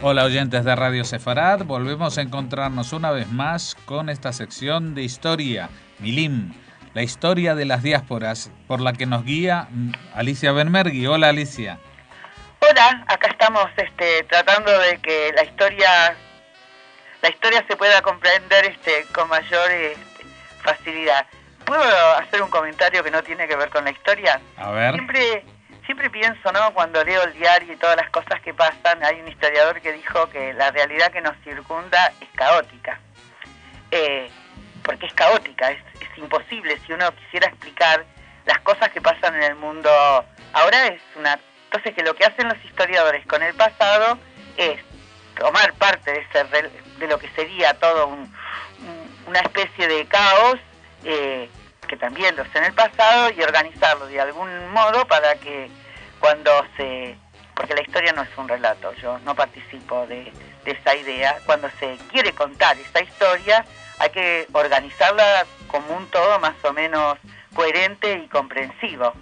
Hola oyentes de Radio Sefarad, volvemos a encontrarnos una vez más con esta sección de historia, Milim, la historia de las diásporas, por la que nos guía Alicia Benmergui. Hola Alicia. Hola, acá estamos tratando de que la historia se pueda comprender con mayor facilidad. ¿Puedo hacer un comentario que no tiene que ver con la historia? A ver. Siempre pienso, ¿no? Cuando leo el diario y todas las cosas que pasan, hay un historiador que dijo que la realidad que nos circunda es caótica. Porque es caótica, es imposible. Si uno quisiera explicar las cosas que pasan en el mundo ahora entonces que lo que hacen los historiadores con el pasado es tomar parte de lo que sería todo una especie de caos que también lo sé en el pasado, y organizarlo de algún modo para que porque la historia no es un relato, yo no participo de esa idea. Cuando se quiere contar esa historia hay que organizarla como un todo más o menos coherente y comprensivo.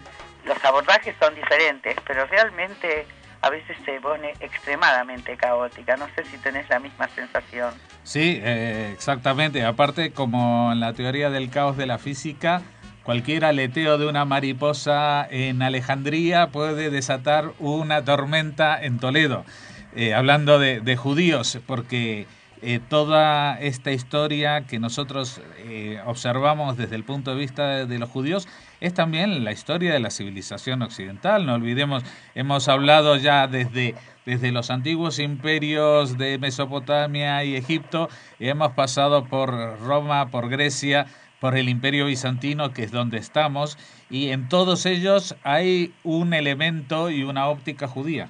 Los abordajes son diferentes, pero realmente a veces se pone extremadamente caótica. No sé si tenés la misma sensación. Sí, exactamente. Aparte, como en la teoría del caos de la física, cualquier aleteo de una mariposa en Alejandría puede desatar una tormenta en Toledo. Hablando de judíos, porque toda esta historia que nosotros observamos desde el punto de vista de los judíos es también la historia de la civilización occidental. No olvidemos, hemos hablado ya desde los antiguos imperios de Mesopotamia y Egipto, y hemos pasado por Roma, por Grecia, por el Imperio Bizantino, que es donde estamos, y en todos ellos hay un elemento y una óptica judía.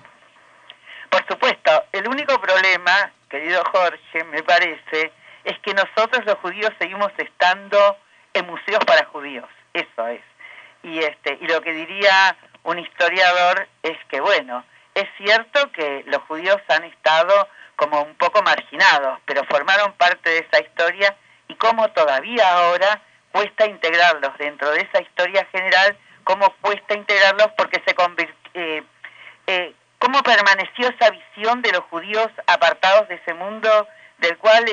Por supuesto, el único problema, querido Jorge, me parece, es que nosotros los judíos seguimos estando en museos para judíos, eso es. Y lo que diría un historiador es que, bueno, es cierto que los judíos han estado como un poco marginados, pero formaron parte de esa historia, y cómo todavía ahora cuesta integrarlos dentro de esa historia general, cómo cuesta integrarlos porque cómo permaneció esa visión de los judíos apartados de ese mundo del cual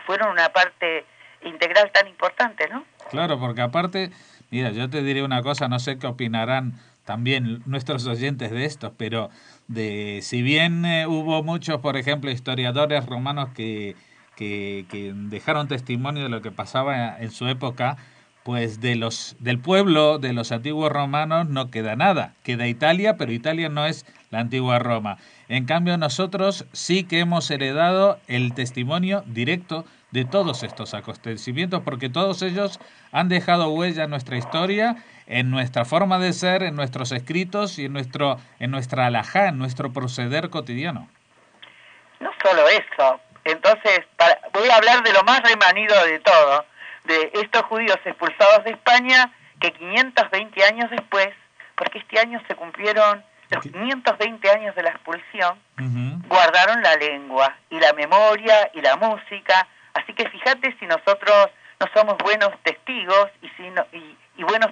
fueron una parte integral tan importante, ¿no? Claro, porque aparte, mira, yo te diré una cosa, no sé qué opinarán también nuestros oyentes de esto, pero si bien hubo muchos, por ejemplo, historiadores romanos que dejaron testimonio de lo que pasaba en su época, pues del pueblo de los antiguos romanos no queda nada. Queda Italia, pero Italia no es la antigua Roma. En cambio, nosotros sí que hemos heredado el testimonio directo de todos estos acontecimientos, porque todos ellos han dejado huella en nuestra historia, en nuestra forma de ser, en nuestros escritos y en nuestra halajá, en nuestro proceder cotidiano. No solo eso. Entonces, voy a hablar de lo más remanido de todo, de estos judíos expulsados de España, que 520 años después, porque este año se cumplieron los 520 años de la expulsión, guardaron la lengua y la memoria y la música. Así que fíjate si nosotros no somos buenos testigos y buenos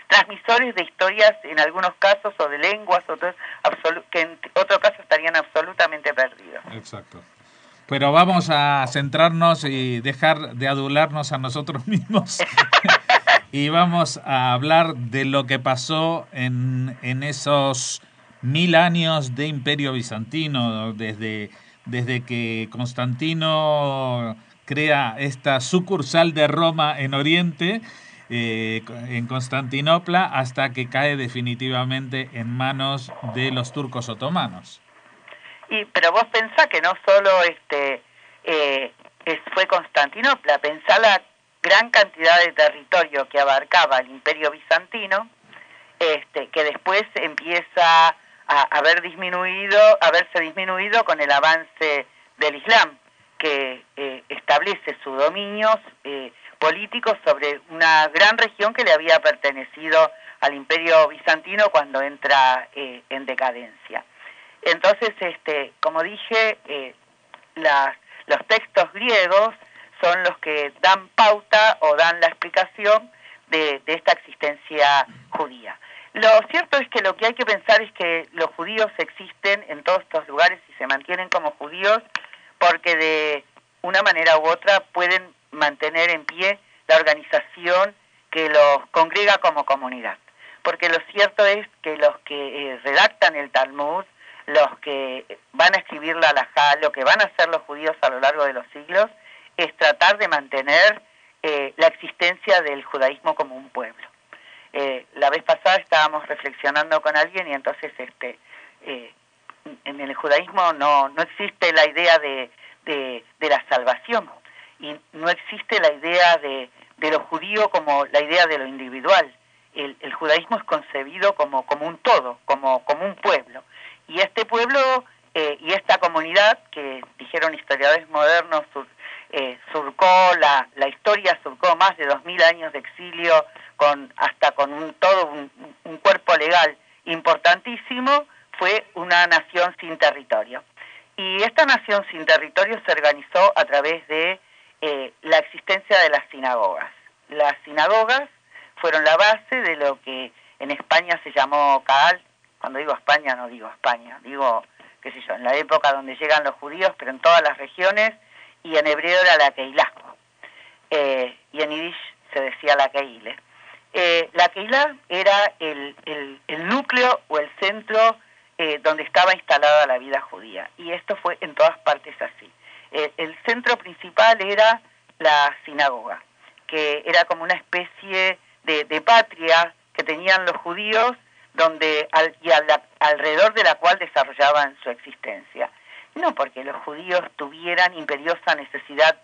transmisores de historias en algunos casos, o de lenguas, que en otro caso estarían absolutamente perdidos. Exacto. Pero vamos a centrarnos y dejar de adularnos a nosotros mismos y vamos a hablar de lo que pasó en esos 1000 años de Imperio Bizantino, desde que Constantino crea esta sucursal de Roma en Oriente, en Constantinopla, hasta que cae definitivamente en manos de los turcos otomanos. Pero vos pensás que no solo fue Constantinopla, pensá la gran cantidad de territorio que abarcaba el Imperio Bizantino, que después empieza a verse disminuido con el avance del Islam, que establece sus dominios políticos sobre una gran región que le había pertenecido al Imperio Bizantino cuando entra en decadencia. Entonces, como dije, los textos griegos son los que dan pauta o dan la explicación de esta existencia judía. Lo cierto es que lo que hay que pensar es que los judíos existen en todos estos lugares y se mantienen como judíos porque de una manera u otra pueden mantener en pie la organización que los congrega como comunidad. Porque lo cierto es que los que redactan el Talmud, los que van a escribir la Halajá, lo que van a hacer los judíos a lo largo de los siglos, es tratar de mantener la existencia del judaísmo como un pueblo. La vez pasada estábamos reflexionando con alguien y entonces en el judaísmo no existe la idea de la salvación y no existe la idea de lo judío como la idea de lo individual. El judaísmo es concebido como un todo, como un pueblo. Y este pueblo y esta comunidad, que dijeron historiadores modernos, surcó la historia, surcó más de 2000 años de exilio, hasta con un cuerpo legal importantísimo, fue una nación sin territorio. Y esta nación sin territorio se organizó a través de la existencia de las sinagogas. Las sinagogas fueron la base de lo que en España se llamó Kaal. Cuando digo España, no digo España, digo, qué sé yo, en la época donde llegan los judíos, pero en todas las regiones, y en hebreo era la Keilah, y en yiddish se decía la Keile. La Keilah era el núcleo o el centro donde estaba instalada la vida judía, y esto fue en todas partes así. El centro principal era la sinagoga, que era como una especie de patria que tenían los judíos, alrededor de la cual desarrollaban su existencia. No porque los judíos tuvieran imperiosa necesidad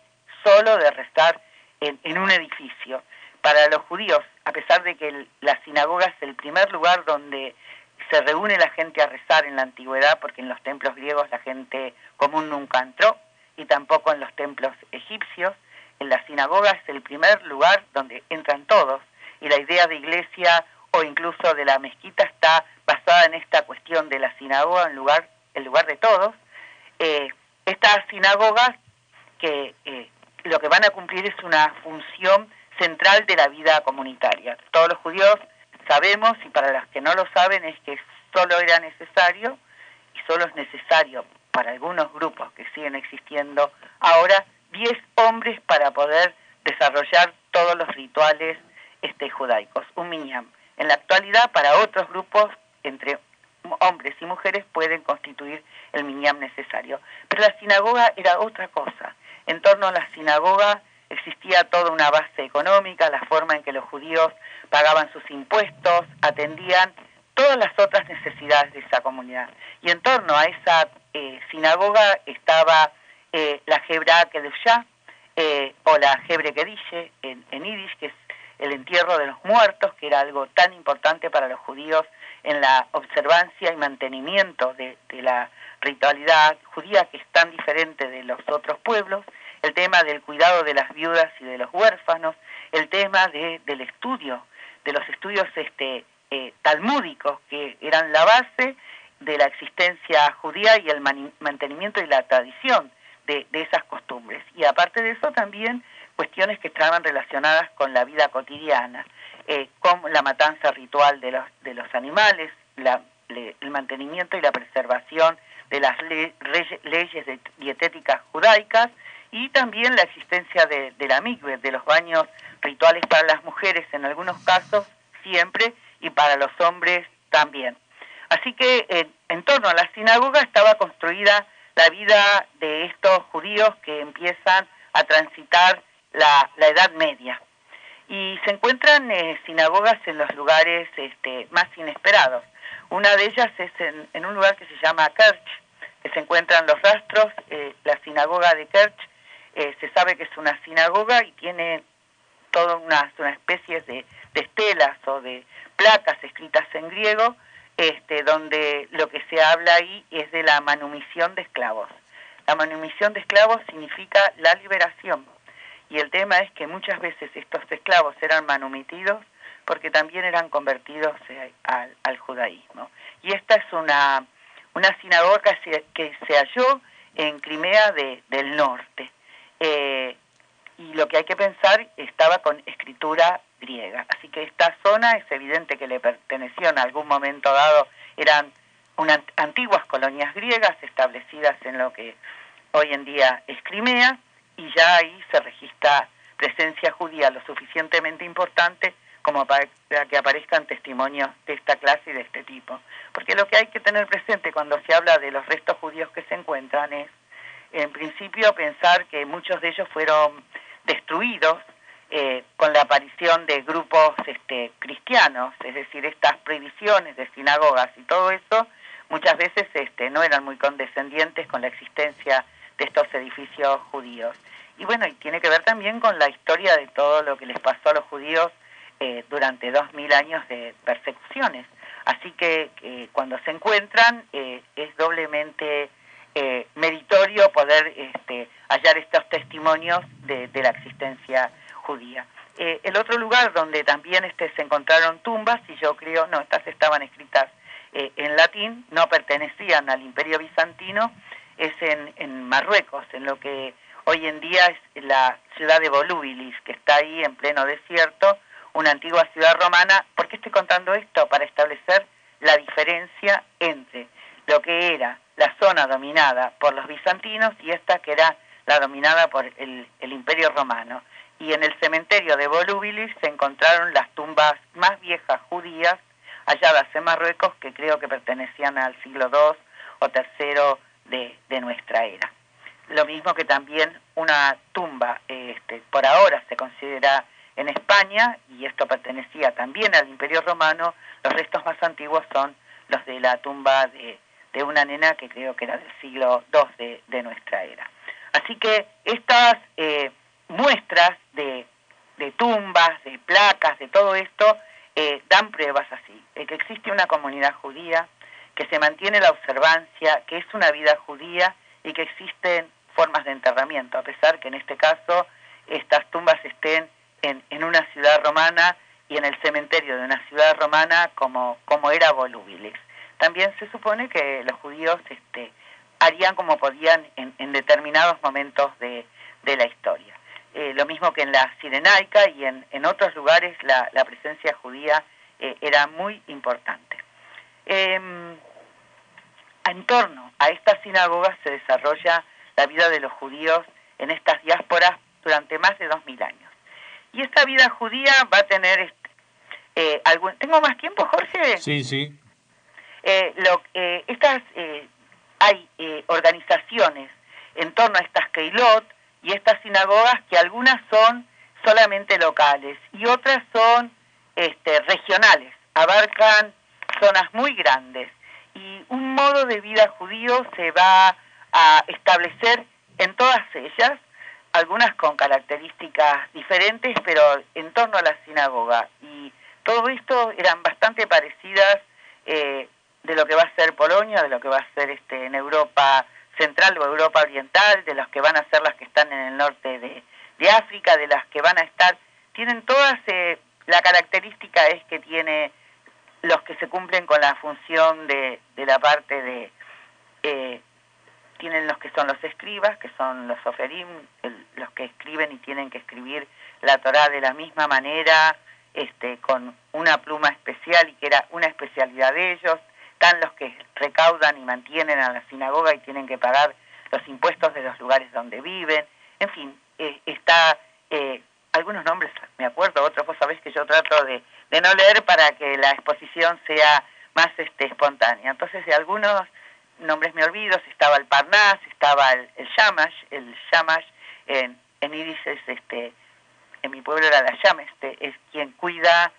solo de rezar en un edificio. Para los judíos, a pesar de que la sinagoga es el primer lugar donde se reúne la gente a rezar en la antigüedad, porque en los templos griegos la gente común nunca entró, y tampoco en los templos egipcios, en la sinagoga es el primer lugar donde entran todos, y la idea de iglesia o incluso de la mezquita está basada en esta cuestión de la sinagoga, el lugar de todos. Estas sinagogas que lo que van a cumplir es una función central de la vida comunitaria. Todos los judíos sabemos, y para los que no lo saben, es que solo era necesario, y solo es necesario para algunos grupos que siguen existiendo ahora, 10 hombres para poder desarrollar todos los rituales judaicos, un minyan. En la actualidad, para otros grupos, entre hombres y mujeres, pueden constituir el minyan necesario. Pero la sinagoga era otra cosa. En torno a la sinagoga existía toda una base económica, la forma en que los judíos pagaban sus impuestos, atendían todas las otras necesidades de esa comunidad. Y en torno a esa sinagoga estaba la Hebra Kedushá, o la Hebre Kedishe en yiddish, que es el entierro de los muertos, que era algo tan importante para los judíos en la observancia y mantenimiento de la ritualidad judía, que es tan diferente de los otros pueblos, el tema del cuidado de las viudas y de los huérfanos, el tema del estudio, de los estudios talmúdicos, que eran la base de la existencia judía y el mantenimiento y la tradición de esas costumbres. Y aparte de eso también cuestiones que estaban relacionadas con la vida cotidiana, como la matanza ritual de los animales, el mantenimiento y la preservación de las leyes dietéticas judaicas, y también la existencia de la mikve, de los baños rituales para las mujeres en algunos casos siempre, y para los hombres también. Así que en torno a la sinagoga estaba construida la vida de estos judíos que empiezan a transitar la Edad Media. Y se encuentran sinagogas en los lugares más inesperados. Una de ellas es en un lugar que se llama Kerch, que se encuentran los rastros. La sinagoga de Kerch se sabe que es una sinagoga y tiene toda una especie de estelas o de placas escritas en griego, donde lo que se habla ahí es de la manumisión de esclavos. La manumisión de esclavos significa la liberación. Y el tema es que muchas veces estos esclavos eran manumitidos porque también eran convertidos al judaísmo. Y esta es una sinagoga que se halló en Crimea del norte. Y lo que hay que pensar, estaba con escritura griega. Así que esta zona es evidente que le perteneció en algún momento dado, eran antiguas colonias griegas establecidas en lo que hoy en día es Crimea, y ya ahí se registra presencia judía lo suficientemente importante como para que aparezcan testimonios de esta clase y de este tipo. Porque lo que hay que tener presente cuando se habla de los restos judíos que se encuentran es, en principio, pensar que muchos de ellos fueron destruidos con la aparición de grupos cristianos, es decir, estas prohibiciones de sinagogas y todo eso, muchas veces no eran muy condescendientes con la existencia de estos edificios judíos. Y bueno, y tiene que ver también con la historia de todo lo que les pasó a los judíos durante 2000 años de persecuciones. Así que cuando se encuentran es doblemente meritorio poder hallar estos testimonios de la existencia judía. El otro lugar donde también se encontraron tumbas, y yo creo, no, estas estaban escritas en latín, no pertenecían al Imperio Bizantino, es en Marruecos, en lo que hoy en día es la ciudad de Volubilis, que está ahí en pleno desierto, una antigua ciudad romana. ¿Por qué estoy contando esto? Para establecer la diferencia entre lo que era la zona dominada por los bizantinos y esta que era la dominada por el Imperio Romano. Y en el cementerio de Volubilis se encontraron las tumbas más viejas judías halladas en Marruecos, que creo que pertenecían al siglo II o III de nuestra era. Lo mismo que también una tumba, por ahora se considera en España, y esto pertenecía también al Imperio Romano. Los restos más antiguos son los de la tumba de una nena que creo que era del siglo II de nuestra era. Así que estas muestras de tumbas, de placas, de todo esto, dan pruebas así, que existe una comunidad judía, que se mantiene la observancia, que es una vida judía y que existen formas de enterramiento, a pesar que en este caso estas tumbas estén en una ciudad romana y en el cementerio de una ciudad romana como era Volubilis. También se supone que los judíos harían como podían en determinados momentos de la historia. Lo mismo que en la Cirenaica y en otros lugares la presencia judía era muy importante. En torno a estas sinagogas se desarrolla la vida de los judíos en estas diásporas durante más de 2000 años. Y esta vida judía va a tener ¿Tengo más tiempo, Jorge? Sí, sí. Hay organizaciones en torno a estas keilot y estas sinagogas, que algunas son solamente locales y otras son regionales, abarcan zonas muy grandes, y un modo de vida judío se va a establecer en todas ellas, algunas con características diferentes, pero en torno a la sinagoga. Y todo esto eran bastante parecidas de lo que va a ser Polonia, de lo que va a ser en Europa Central o Europa Oriental, de las que van a ser las que están en el norte de África, de las que van a estar, tienen todas, la característica es que tiene los que se cumplen con la función de la parte de, tienen los que son los escribas, que son los soferim, los que escriben y tienen que escribir la Torá de la misma manera, con una pluma especial, y que era una especialidad de ellos. Están los que recaudan y mantienen a la sinagoga y tienen que pagar los impuestos de los lugares donde viven. En fin, está algunos nombres me acuerdo, otros vos sabés que yo trato de no leer para que la exposición sea más espontánea. Entonces, de algunos nombres me olvido. Estaba el Parnás, estaba el Shamash en Yiddish es en mi pueblo era la Sham, es quien cuida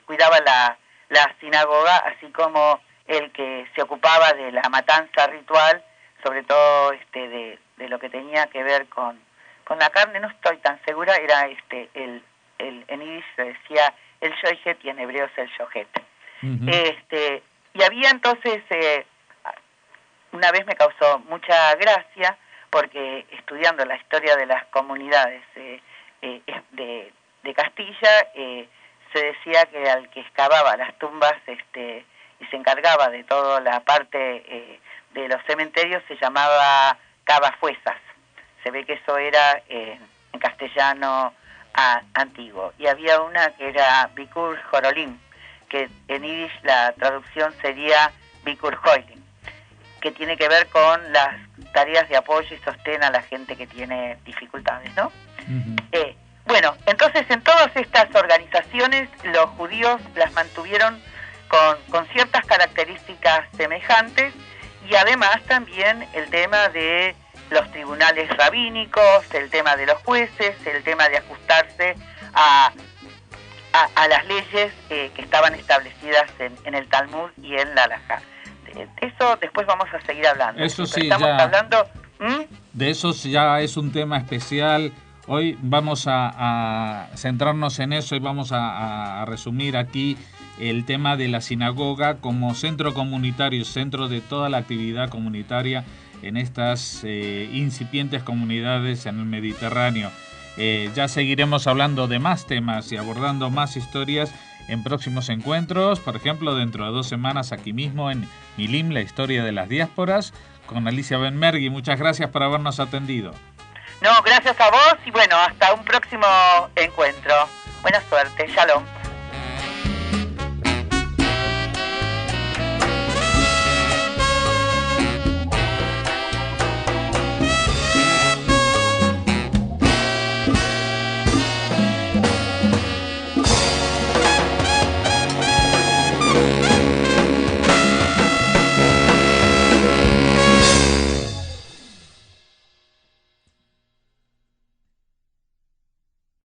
cuidaba la sinagoga, así como el que se ocupaba de la matanza ritual, sobre todo de lo que tenía que ver con la carne. No estoy tan segura, era en Yiddish se decía el shohet y en hebreo es el shohet. Uh-huh. Y había entonces, una vez me causó mucha gracia, porque estudiando la historia de las comunidades de Castilla, se decía que al que excavaba las tumbas y se encargaba de toda la parte de los cementerios se llamaba cavafuesas, se ve que eso era en castellano antiguo. Y había una que era Bikur Jorolim, que en yiddish la traducción sería Bikur Hoilin, que tiene que ver con las tareas de apoyo y sostén a la gente que tiene dificultades, ¿no? Uh-huh. Bueno, entonces en todas estas organizaciones los judíos las mantuvieron con ciertas características semejantes, y además también el tema de los tribunales rabínicos, el tema de los jueces, el tema de ajustarse a las leyes que estaban establecidas en el Talmud y en la Halajá. De eso después vamos a seguir hablando. Eso sí, estamos hablando... De eso ya es un tema especial. Hoy vamos a centrarnos en eso y vamos a resumir aquí el tema de la sinagoga como centro comunitario, centro de toda la actividad comunitaria en estas incipientes comunidades en el Mediterráneo. Ya seguiremos hablando de más temas y abordando más historias en próximos encuentros, por ejemplo, dentro de 2 semanas aquí mismo en Milim, la historia de las diásporas, con Alicia Benmergui. Muchas gracias por habernos atendido. No, gracias a vos y bueno, hasta un próximo encuentro. Buena suerte, shalom.